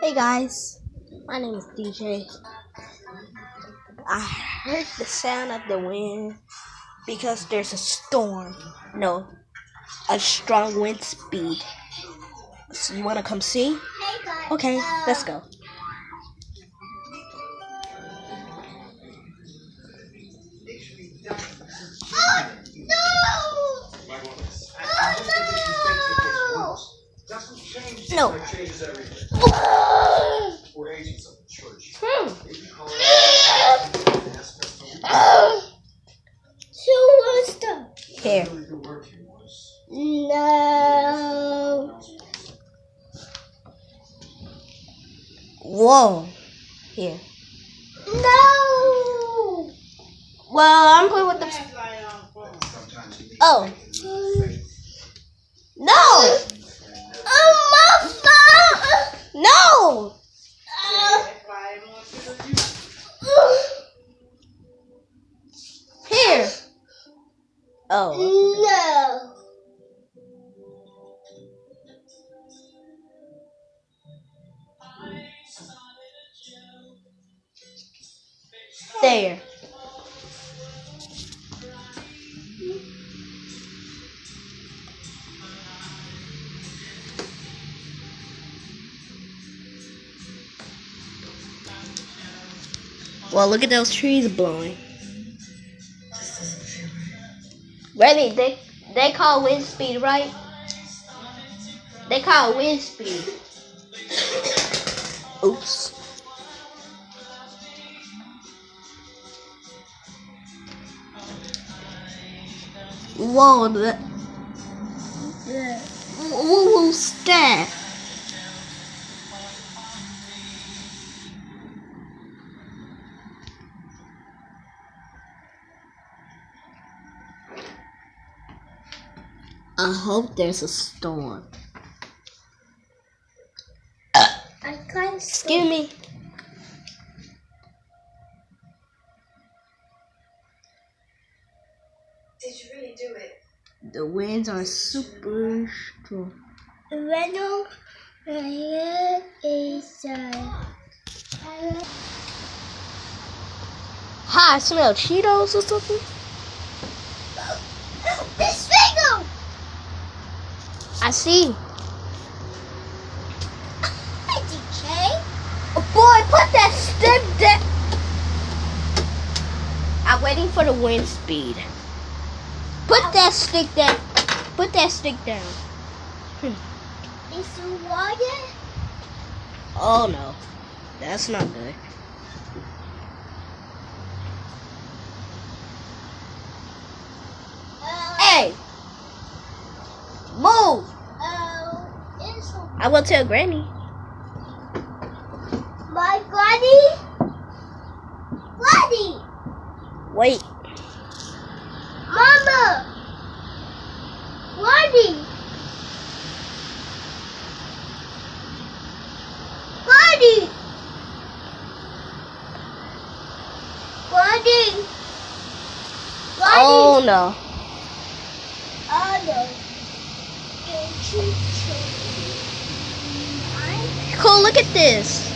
Hey guys, my name is DJ. I heard the sound of the wind because there's a storm. No, a strong wind speed. So you wanna come see? Okay, let's go. No. Here. No. Whoa. Here. No. Well, I'm playing with the. Oh. No. No. Here. Oh. No. There. Well, look at those trees blowing. Ready? They call wind speed, right? They call wind speed. Oops. Whoa, what's that? I hope there's a storm. I can't. Excuse me. Did you really do it? The winds are super strong. The weather is Hi, I smell Cheetos or something. This finger! I see. DK? Oh, boy, put that stick down. I'm waiting for the wind speed. Put that stick down. Put that stick down. Is the water? Oh no, that's not good. Hey, move! I will tell Granny. My Granny? Granny! Wait. Mama! Granny! Granny! Granny! Oh no. Oh no. Cool, look at this.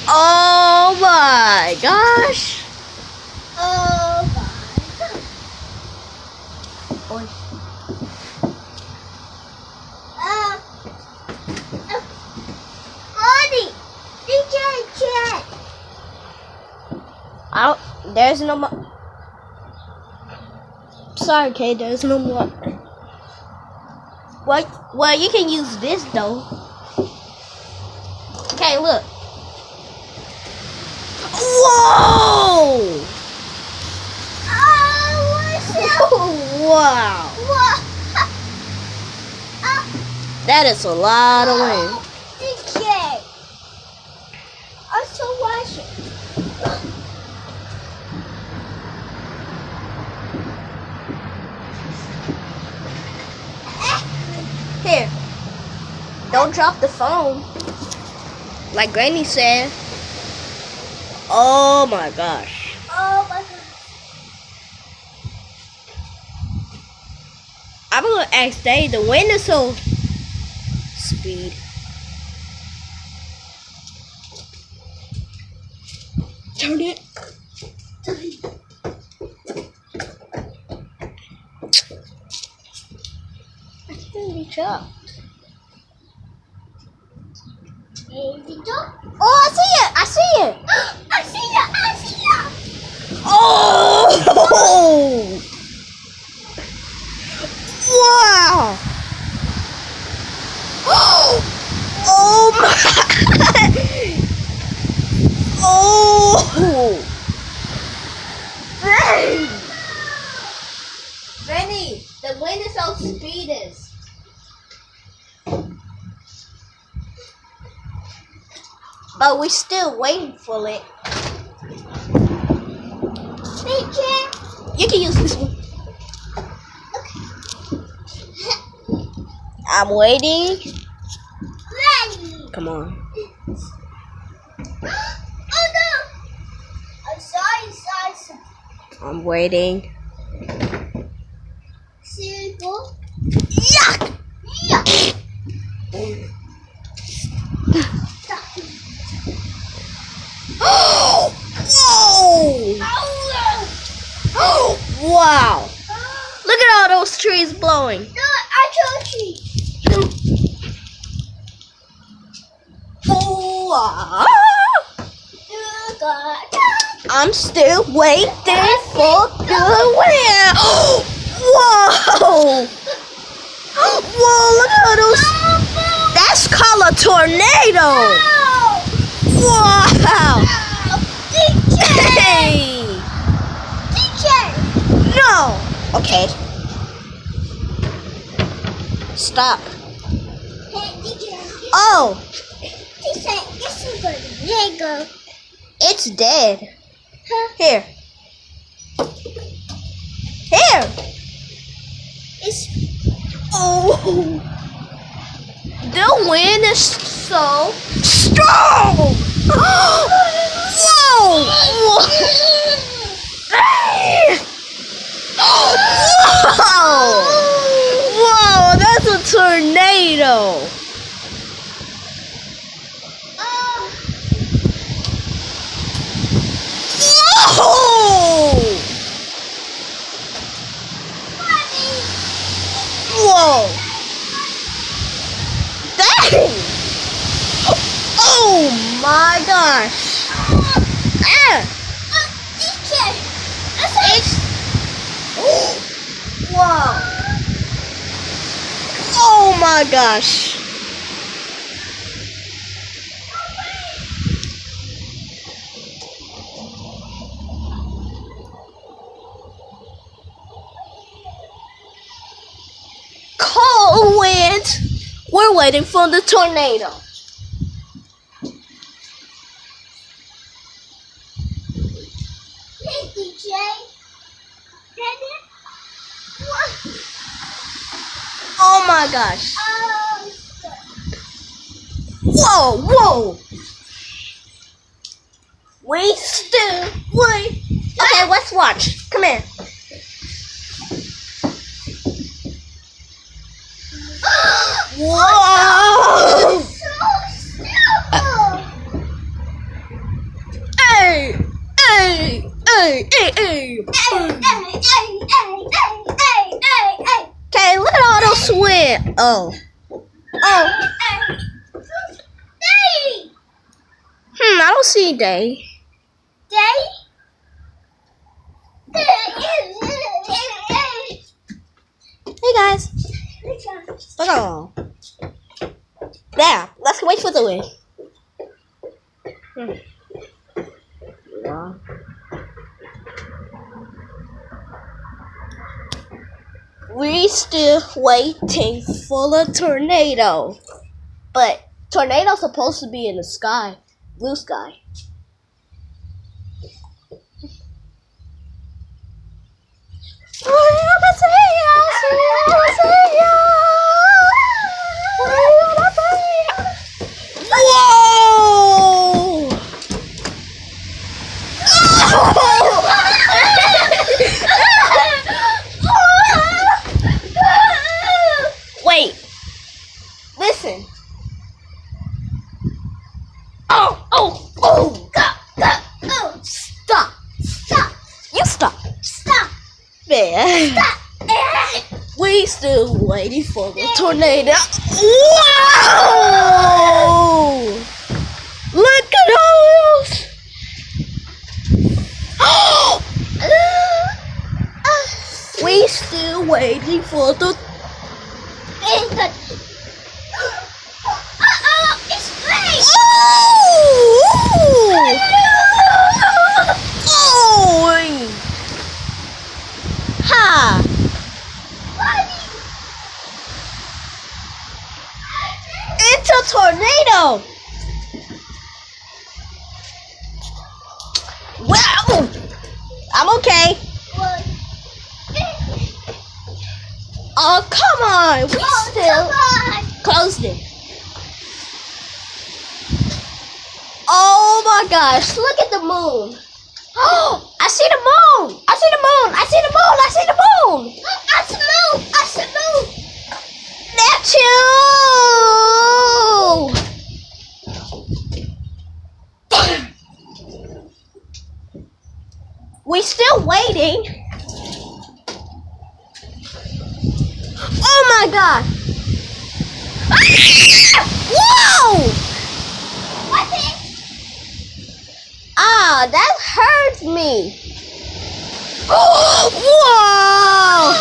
Oh my gosh. Oh my God. Boy. Granny! DJ check! There's no more. Sorry, Kay, there's no more. Well, you can use this though. Okay, look. Whoa! Oh, what's that? Wow. What? That is a lot of wind. DJ! I'm so watching. Here. Don't drop the phone. Like Granny said. Oh my gosh. Oh my God. I'm gonna ask Dave, the wind is so speed. Turn it. I can reach up. Here we go. Oh, I see it. I see it. I see ya. I see ya. Oh! Wow! Oh my! Oh! Dang! Benny, the wind is outspeed us. But we still waiting for it. DJ. You can use this one. I'm waiting. Ready. Come on. Oh no. I'm sorry. I'm waiting. Simple. Yuck! Yeah. Whoa! Oh, Wow! Look at all those trees blowing. no, I told you. Oh, You got I'm still waiting for the wind. Whoa! Whoa! Look at all those. That's called a tornado. Wow! DJ. Hey! DJ. No! Okay. Stop. Hey, DJ. Oh! This is for the Lego. It's dead. Huh? Here. Here! It's Oh! The wind is so strong! Whoa! Whoa! Whoa! That's a tornado! Whoa! Whoa! Dang! Oh my gosh! Ah! DJ. It's whoa! Oh my gosh! Cold wind! We're waiting for the tornado. Hey, DJ. Ready? What? Oh my gosh! Oh, Whoa! Whoa! We still wait. Okay, let's watch. Come here. Whoa! so simple. Hey! Hey! Hey! Hey! Hey! Hey, hey. Okay, look at all those swim. Oh. Oh. Day. I don't see day. Day. Hey guys. Oh. There. Let's wait for the wind. Yeah. We still waiting for the tornado. But tornado's supposed to be in the sky. Blue sky. Whoa! Wait. Listen. Oh! We still waiting for the tornado. Wow! Look at all those. We still waiting for the. It's great! Oh! Ha! It's a tornado! Wow! I'm okay. Oh, come on! We still closed it. Oh my gosh, look at the moon. Oh, I see the moon. I see the moon. I see the moon. I see the moon. I see the moon. Neptune. We still waiting. Oh my god. Whoa! What's it? Ah, that hurts me. Whoa! Whoa!